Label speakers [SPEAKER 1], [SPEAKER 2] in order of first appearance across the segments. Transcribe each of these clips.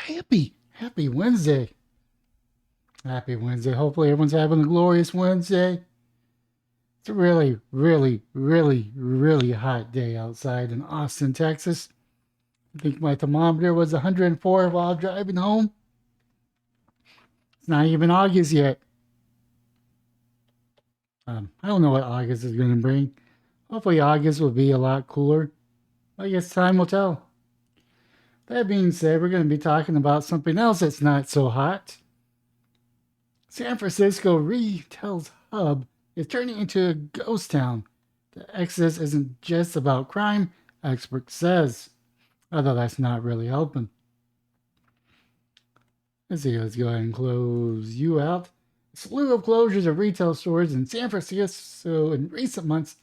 [SPEAKER 1] Happy Wednesday. Happy Wednesday. Hopefully everyone's having a glorious Wednesday. It's a really hot day outside in Austin, Texas. I think my thermometer was 104 while driving home. It's not even August yet. I don't know what August is going to bring. Hopefully August will be a lot cooler. I guess time will tell. That being said, we're going to be talking about something else that's not so hot. San Francisco retail hub is turning into a ghost town. The exodus isn't just about crime, expert says. Although that's not really helping. Let's go ahead and close you out. A slew of closures of retail stores in San Francisco in recent months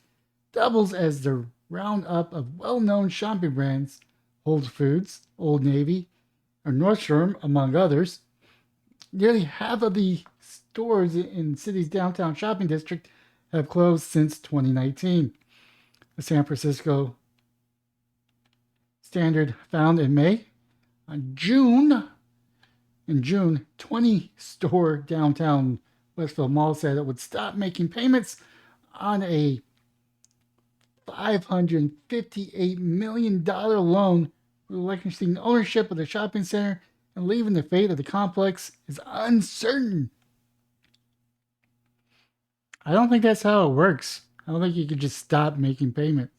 [SPEAKER 1] doubles as the roundup of well-known shopping brands, Whole Foods, Old Navy, or Nordstrom, among others. Nearly half of the stores in the city's downtown shopping district have closed since 2019. The San Francisco Standard found in May. In June, 20 store downtown Westfield Mall said it would stop making payments on a $558 million loan, relinquishing ownership of the shopping center and leaving the fate of the complex is uncertain. I don't think that's how it works. I don't think you could just stop making payments.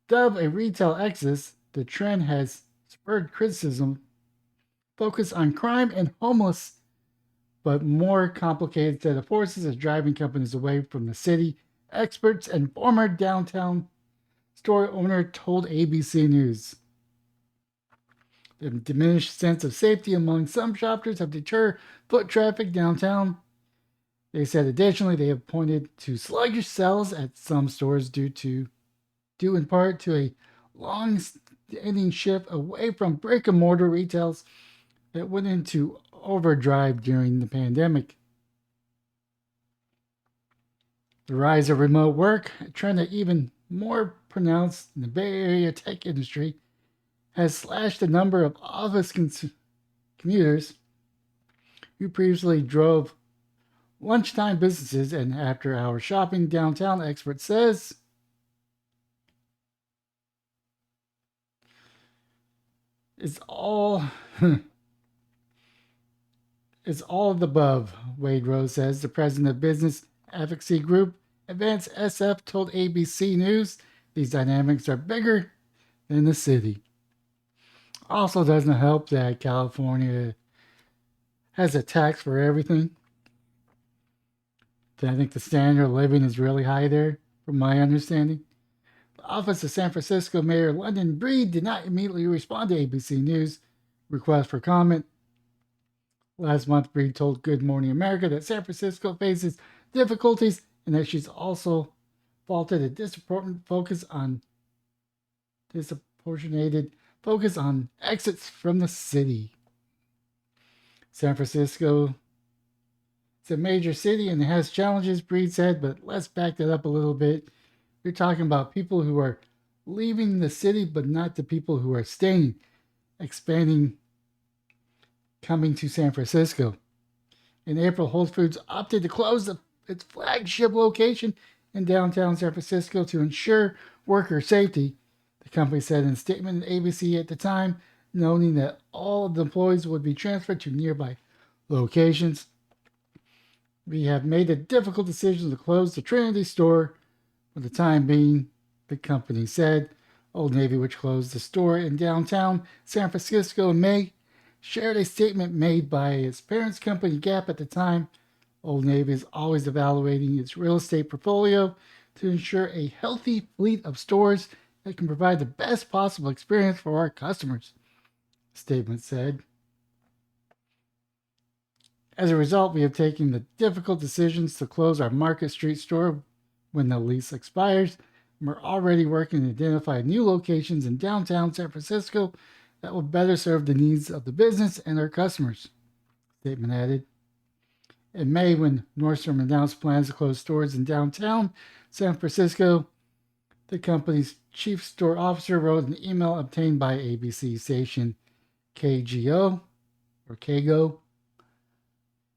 [SPEAKER 1] Dubbed a retail exodus, the trend has spurred criticism focused on crime and homeless, but more complicated set of forces is driving companies away from the city. Experts and former downtown store owner told ABC News. The diminished sense of safety among some shoppers have deterred foot traffic downtown. They said additionally they have pointed to sluggish sales at some stores due in part to a long-standing shift away from brick-and-mortar retails that went into overdrive during the pandemic. The rise of remote work, a trend that even more pronounced in the Bay Area tech industry, has slashed the number of office commuters who previously drove lunchtime businesses and after-hour shopping downtown, expert says. It's all it's all of the above, Wade Rose says, the president of business advocacy group Advance SF told ABC News these dynamics are bigger than the city. Also doesn't help that California has a tax for everything. I think the standard of living is really high there, from my understanding. The office of San Francisco Mayor London Breed did not immediately respond to ABC News' request for comment. Last month, Breed told Good Morning America that San Francisco faces difficulties and that she's also faulted a disproportionated focus on exits from the city. San Francisco is a major city and it has challenges, Breed said, but let's back that up a little bit. You're talking about people who are leaving the city, but not the people who are staying, expanding, coming to San Francisco. In April, Whole Foods opted to close its flagship location in downtown San Francisco to ensure worker safety. The company said in a statement to ABC at the time, noting that all of the employees would be transferred to nearby locations. We have made a difficult decision to close the Trinity store for the time being, the company said. Old Navy, which closed the store in downtown San Francisco in May, shared a statement made by its parent company Gap at the time. Old Navy is always evaluating its real estate portfolio to ensure a healthy fleet of stores that can provide the best possible experience for our customers, the statement said. As a result, we have taken the difficult decisions to close our Market Street store when the lease expires. And we're already working to identify new locations in downtown San Francisco that will better serve the needs of the business and our customers, the statement added. In May, when Nordstrom announced plans to close stores in downtown San Francisco, the company's chief store officer wrote an email obtained by ABC station KGO or KGO.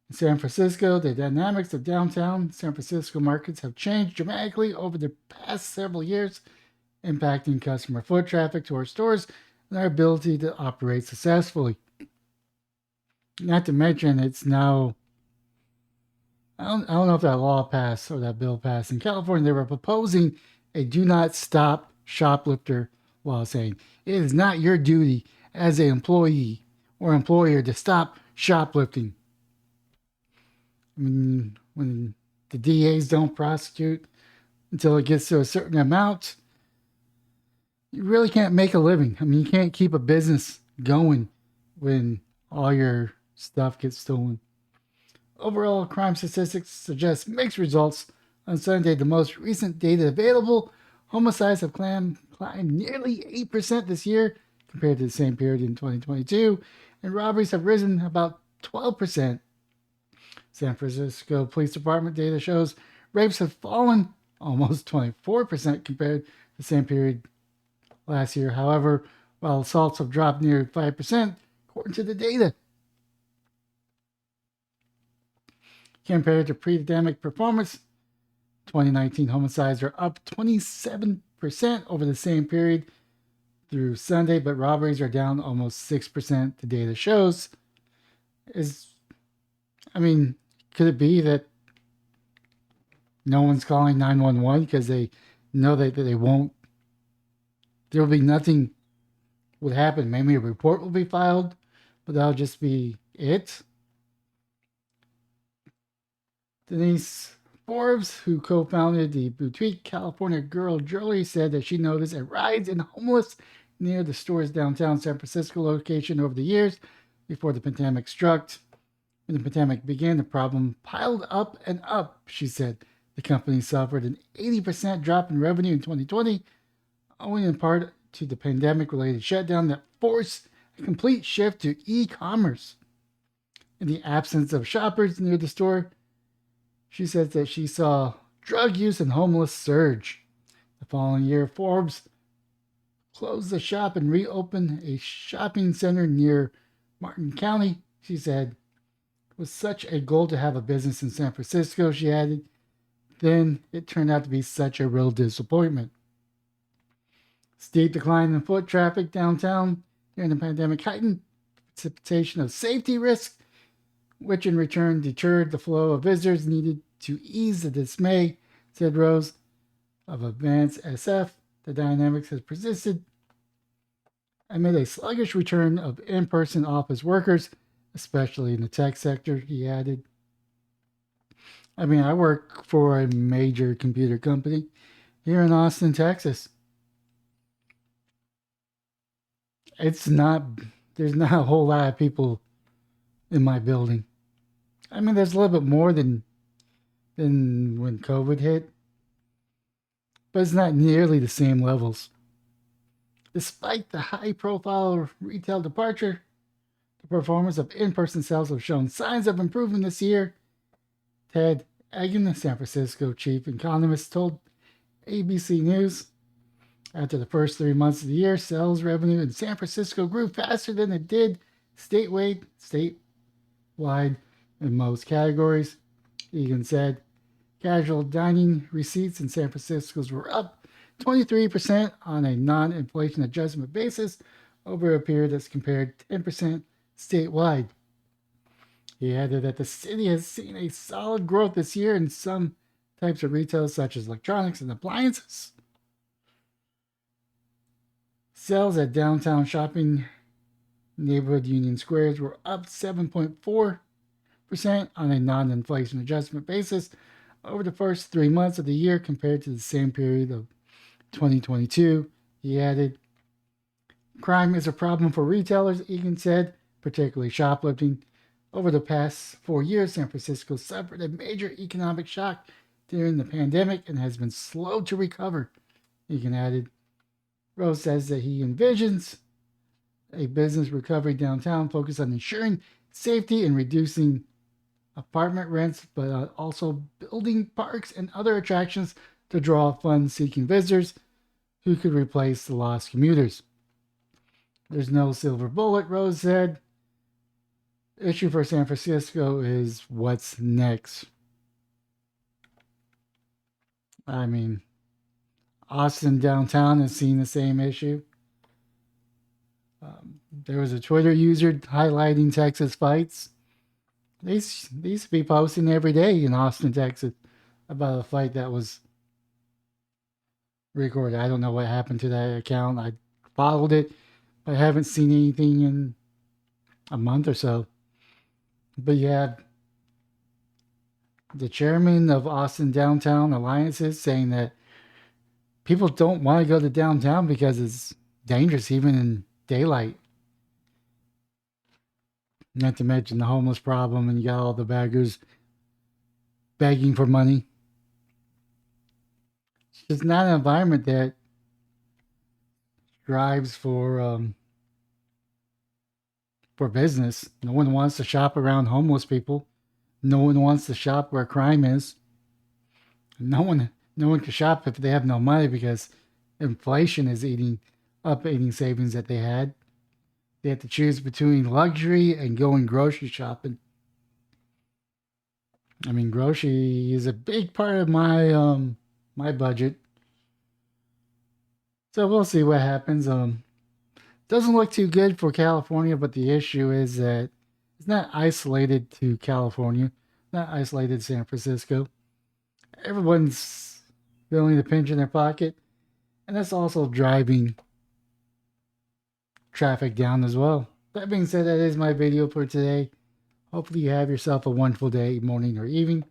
[SPEAKER 1] In San Francisco, the dynamics of downtown San Francisco markets have changed dramatically over the past several years, impacting customer foot traffic to our stores and our ability to operate successfully. Not to mention, it's now, I don't know if that law passed or that bill passed. In California, they were proposing a do not stop shoplifter law, saying it is not your duty as an employee or employer to stop shoplifting. When the DAs don't prosecute until it gets to a certain amount, you really can't make a living. You can't keep a business going when all your stuff gets stolen. Overall, crime statistics suggest mixed results. On Sunday, the most recent data available, homicides have climbed nearly 8% this year compared to the same period in 2022, and robberies have risen about 12%. San Francisco Police Department data shows rapes have fallen almost 24% compared to the same period last year. However, while assaults have dropped near 5%, according to the data. Compared to pre-pandemic performance, 2019 homicides are up 27% over the same period through Sunday, but robberies are down almost 6%, the data shows. Could it be that no one's calling 911 because they know that they won't, there will be nothing would happen. Maybe a report will be filed, but that'll just be it. Denise Forbes, who co-founded the boutique California Girl Jewelry, said that she noticed a rise in homeless near the store's downtown San Francisco location over the years before the pandemic struck. When the pandemic began, the problem piled up and up, she said. The company suffered an 80% drop in revenue in 2020, owing in part to the pandemic-related shutdown that forced a complete shift to e-commerce. In the absence of shoppers near the store, she says that she saw drug use and homeless surge. The following year, Forbes closed the shop and reopened a shopping center near Martin County. She said, it was such a goal to have a business in San Francisco, she added. Then it turned out to be such a real disappointment. Steep decline in foot traffic downtown during the pandemic heightened precipitation of safety risks, which in return deterred the flow of visitors needed to ease the dismay, said Rose of Advanced SF. The dynamics has persisted amid a sluggish return of in-person office workers, especially in the tech sector, he added. I work for a major computer company here in Austin, Texas. There's not a whole lot of people in my building. There's a little bit more than when COVID hit, but it's not nearly the same levels. Despite the high-profile retail departure, the performance of in-person sales have shown signs of improvement this year. Ted Egan, the San Francisco chief economist, told ABC News, after the first 3 months of the year, sales revenue in San Francisco grew faster than it did statewide in most categories. Egan said casual dining receipts in San Francisco's were up 23% on a non-inflation adjustment basis over a period that's compared 10% statewide. He added that the city has seen a solid growth this year in some types of retail, such as electronics and appliances. Sales at downtown shopping neighborhood Union Squares were up 7.4% on a non-inflation adjustment basis over the first 3 months of the year compared to the same period of 2022. He added, crime is a problem for retailers, Egan said, particularly shoplifting. Over the past 4 years, San Francisco suffered a major economic shock during the pandemic and has been slow to recover, Egan added. Rose says that he envisions a business recovery downtown focused on ensuring safety and reducing apartment rents, but also building parks and other attractions to draw fun-seeking visitors who could replace the lost commuters. There's no silver bullet, Rose said. Issue for San Francisco is what's next. I mean, Austin downtown has seen the same issue. There was a Twitter user highlighting Texas fights. They used to be posting every day in Austin, Texas about a fight that was recorded. I don't know what happened to that account. I followed it, but I haven't seen anything in a month or so. But yeah, the chairman of Austin Downtown Alliances saying that people don't want to go to downtown because it's dangerous even in daylight. Not to mention the homeless problem, and you got all the beggars begging for money. It's just not an environment that strives for business. No one wants to shop around homeless people. No one wants to shop where crime is. No one can shop if they have no money because inflation is eating up any savings that they had. They have to choose between luxury and going grocery shopping. I mean, grocery is a big part of my budget. So we'll see what happens. Doesn't look too good for California, but the issue is that it's not isolated to California, not isolated to San Francisco. Everyone's feeling the pinch in their pocket, and that's also driving traffic down as well. That being said, that is my video for today. Hopefully, you have yourself a wonderful day, morning, or evening.